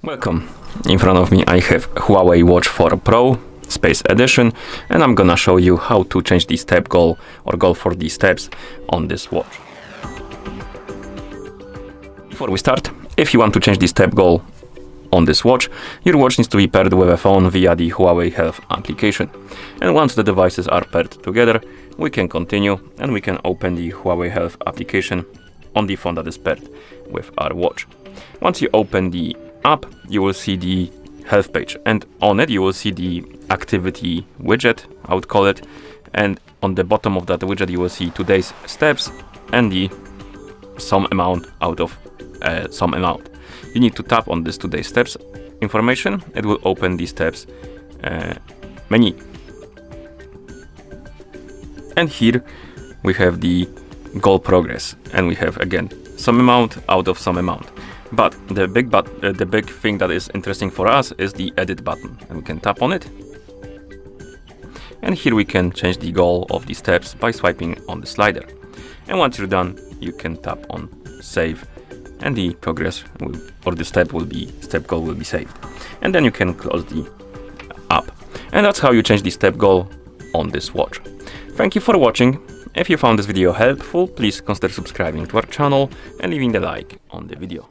Welcome. In front of me I have HUAWEI Watch 4 Pro Space Edition, and I'm gonna show you how to change the step goal or goal for these steps on this watch. Before we start, if you want to change the step goal on this watch, your watch needs to be paired with a phone via the HUAWEI Health application. And once the devices are paired together, we can continue and we can open the HUAWEI Health application on the phone that is paired with our watch. Once you open the app, you will see the health page, and on it you will see the activity widget, I would call it, and on the bottom of that widget you will see today's steps and the some amount out of some amount. You need to tap on this today's steps information. It will open the steps menu, and here we have the goal progress, and we have again some amount out of some amount. But the big thing that is interesting for us is the edit button, and we can tap on it. And here we can change the goal of the steps by swiping on the slider. And once you're done, you can tap on save, and the progress or the step goal will be saved. And then you can close the app. And that's how you change the step goal on this watch. Thank you for watching. If you found this video helpful, please consider subscribing to our channel and leaving a like on the video.